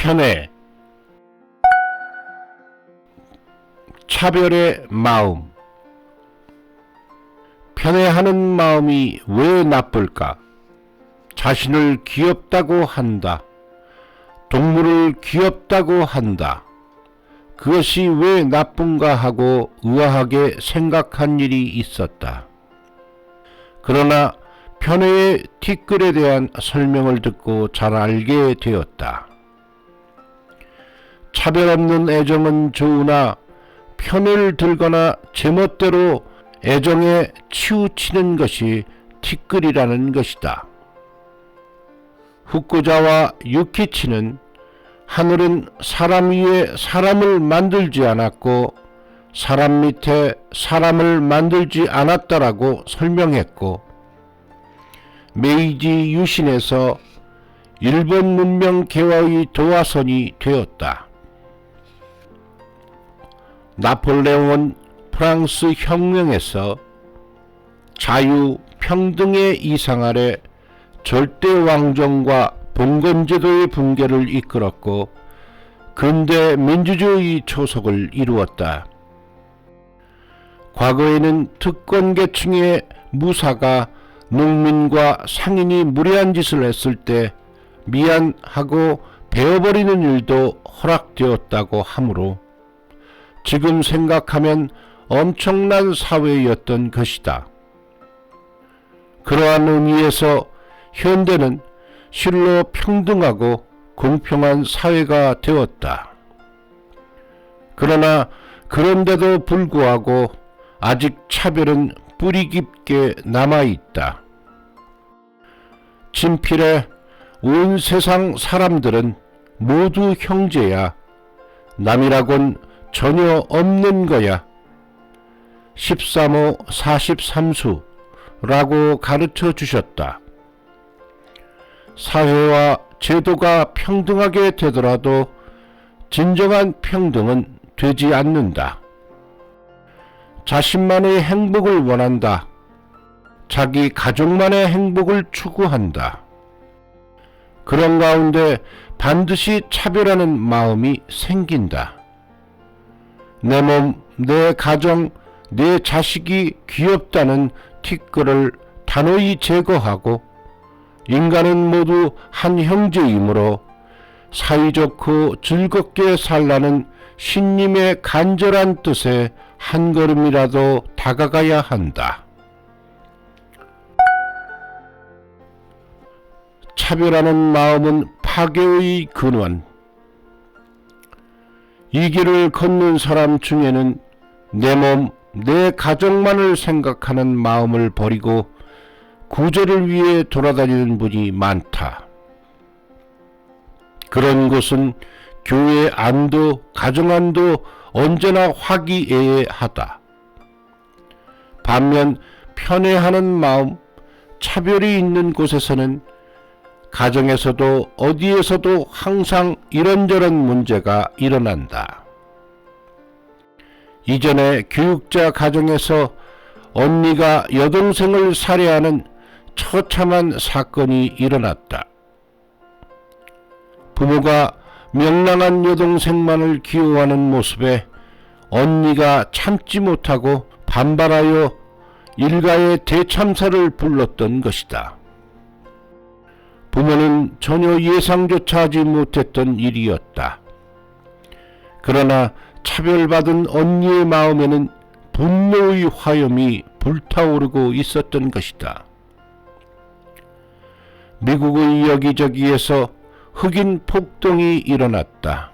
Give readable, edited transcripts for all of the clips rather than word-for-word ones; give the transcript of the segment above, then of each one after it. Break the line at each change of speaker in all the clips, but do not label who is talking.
편애. 차별의 마음. 편애하는 마음이 왜 나쁠까? 자신을 귀엽다고 한다. 동물을 귀엽다고 한다. 그것이 왜 나쁜가 하고 의아하게 생각한 일이 있었다. 그러나 편애의 티끌에 대한 설명을 듣고 잘 알게 되었다. 차별 없는 애정은 좋으나 편애를 들거나 제멋대로 애정에 치우치는 것이 티끌이라는 것이다. 후쿠자와 유키치는 하늘은 사람 위에 사람을 만들지 않았고 사람 밑에 사람을 만들지 않았다라고 설명했고, 메이지 유신에서 일본 문명 개화의 도화선이 되었다. 나폴레옹은 프랑스 혁명에서 자유, 평등의 이상 아래 절대 왕정과 봉건제도의 붕괴를 이끌었고 근대 민주주의 초석을 이루었다. 과거에는 특권계층의 무사가 농민과 상인이 무례한 짓을 했을 때 미안하고 베어버리는 일도 허락되었다고 하므로 지금 생각하면 엄청난 사회였던 것이다. 그러한 의미에서 현대는 실로 평등하고 공평한 사회가 되었다. 그러나 그런데도 불구하고 아직 차별은 뿌리 깊게 남아있다. 친필에 온 세상 사람들은 모두 형제야. 남이라곤 전혀 없는 거야. 13호 43수라고 가르쳐 주셨다. 사회와 제도가 평등하게 되더라도 진정한 평등은 되지 않는다. 자신만의 행복을 원한다. 자기 가족만의 행복을 추구한다. 그런 가운데 반드시 차별하는 마음이 생긴다. 내 몸, 내 가정, 내 자식이 귀엽다는 티끌을 단호히 제거하고 인간은 모두 한 형제이므로 사이좋고 즐겁게 살라는 신님의 간절한 뜻에 한 걸음이라도 다가가야 한다. 차별하는 마음은 파괴의 근원. 이 길을 걷는 사람 중에는 내 몸, 내 가족만을 생각하는 마음을 버리고 구제를 위해 돌아다니는 분이 많다. 그런 곳은 교회 안도 가정 안도 언제나 화기애애하다. 반면 편애하는 마음, 차별이 있는 곳에서는 가정에서도 어디에서도 항상 이런저런 문제가 일어난다. 이전에 교육자 가정에서 언니가 여동생을 살해하는 처참한 사건이 일어났다. 부모가 명랑한 여동생만을 귀여워하는 모습에 언니가 참지 못하고 반발하여 일가의 대참사를 불렀던 것이다. 부모는 전혀 예상조차 하지 못했던 일이었다. 그러나 차별받은 언니의 마음에는 분노의 화염이 불타오르고 있었던 것이다. 미국의 여기저기에서 흑인 폭동이 일어났다.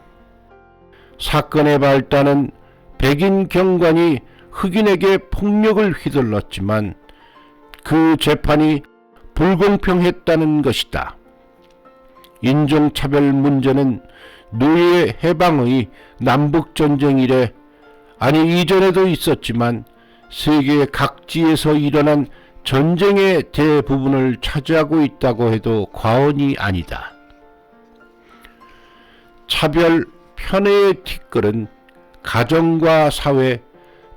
사건의 발단은 백인 경관이 흑인에게 폭력을 휘둘렀지만 그 재판이 불공평했다는 것이다. 인종차별 문제는 노예 해방의 남북전쟁 이래, 아니 이전에도 있었지만 세계 각지에서 일어난 전쟁의 대부분을 차지하고 있다고 해도 과언이 아니다. 차별, 편애의 티끌은 가정과 사회,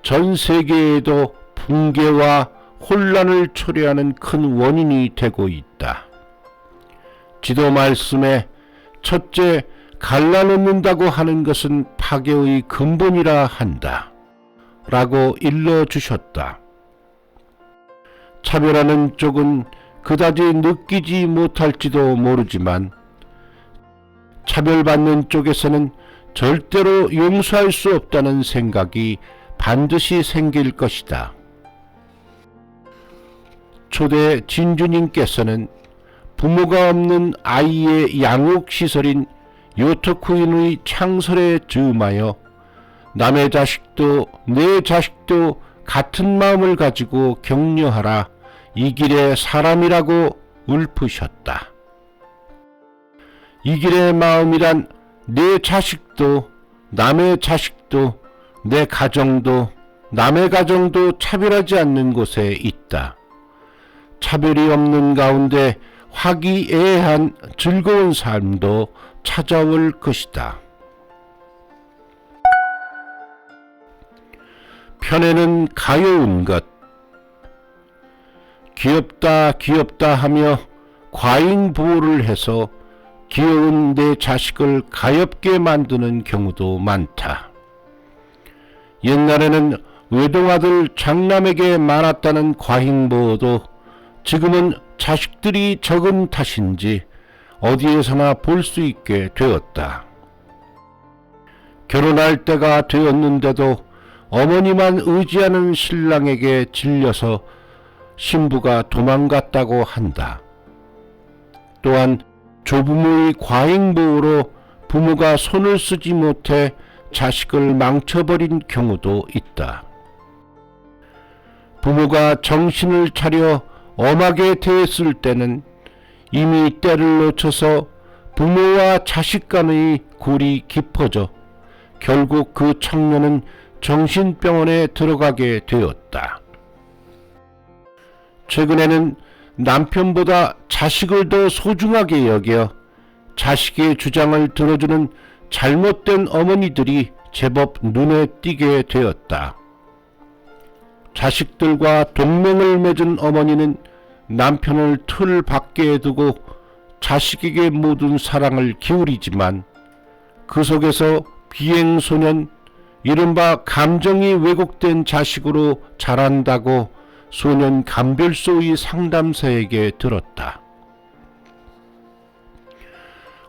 전 세계에도 붕괴와 혼란을 초래하는 큰 원인이 되고 있다. 지도 말씀에 첫째, 갈라놓는다고 하는 것은 파괴의 근본이라 한다. 라고 일러주셨다. 차별하는 쪽은 그다지 느끼지 못할지도 모르지만 차별받는 쪽에서는 절대로 용서할 수 없다는 생각이 반드시 생길 것이다. 초대 진주님께서는 부모가 없는 아이의 양육시설인 요토쿠인의 창설에 즈음하여 남의 자식도 내 자식도 같은 마음을 가지고 격려하라, 이 길의 사람이라고 읊으셨다. 이 길의 마음이란 내 자식도 남의 자식도 내 가정도 남의 가정도 차별하지 않는 곳에 있다. 차별이 없는 가운데 화기애애한 즐거운 삶도 찾아올 것이다. 편에는 가여운 것. 귀엽다 귀엽다 하며 과잉 보호를 해서 귀여운 내 자식을 가엾게 만드는 경우도 많다. 옛날에는 외동아들 장남에게 많았다는 과잉 보호도 지금은 자식들이 적은 탓인지 어디에서나 볼 수 있게 되었다. 결혼할 때가 되었는데도 어머니만 의지하는 신랑에게 질려서 신부가 도망갔다고 한다. 또한 조부모의 과잉보호로 부모가 손을 쓰지 못해 자식을 망쳐버린 경우도 있다. 부모가 정신을 차려 엄하게 대했을 때는 이미 때를 놓쳐서 부모와 자식 간의 골이 깊어져 결국 그 청년은 정신병원에 들어가게 되었다. 최근에는 남편보다 자식을 더 소중하게 여겨 자식의 주장을 들어주는 잘못된 어머니들이 제법 눈에 띄게 되었다. 자식들과 동맹을 맺은 어머니는 남편을 틀 밖에 두고 자식에게 모든 사랑을 기울이지만 그 속에서 비행소년, 이른바 감정이 왜곡된 자식으로 자란다고 소년 감별소의 상담사에게 들었다.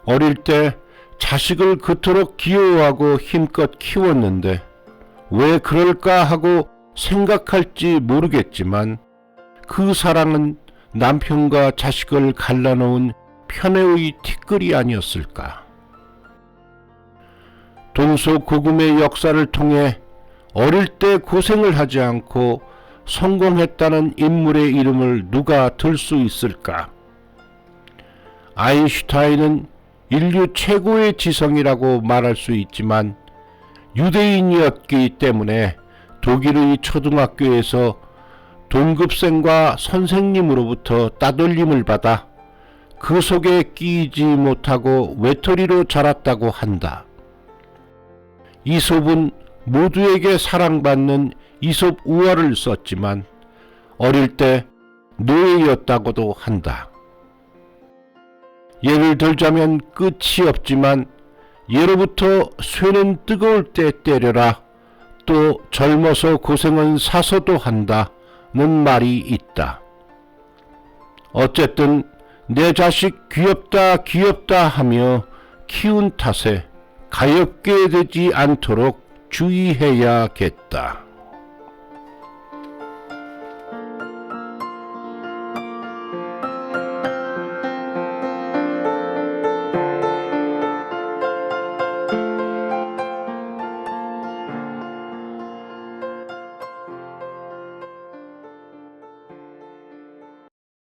어릴 때 자식을 그토록 귀여워하고 힘껏 키웠는데 왜 그럴까 하고 생각할지 모르겠지만 그 사랑은 남편과 자식을 갈라놓은 편애의 티끌이 아니었을까. 동서고금의 역사를 통해 어릴 때 고생을 하지 않고 성공했다는 인물의 이름을 누가 들 수 있을까? 아인슈타인은 인류 최고의 지성이라고 말할 수 있지만 유대인이었기 때문에 독일의 초등학교에서 동급생과 선생님으로부터 따돌림을 받아 그 속에 끼이지 못하고 외톨이로 자랐다고 한다. 이솝은 모두에게 사랑받는 이솝 우화를 썼지만 어릴 때 노예였다고도 한다. 예를 들자면 끝이 없지만 예로부터 쇠는 뜨거울 때 때려라, 또 젊어서 고생은 사서도 한다는 말이 있다. 어쨌든 내 자식 귀엽다 귀엽다 하며 키운 탓에 가엾게 되지 않도록 주의해야겠다.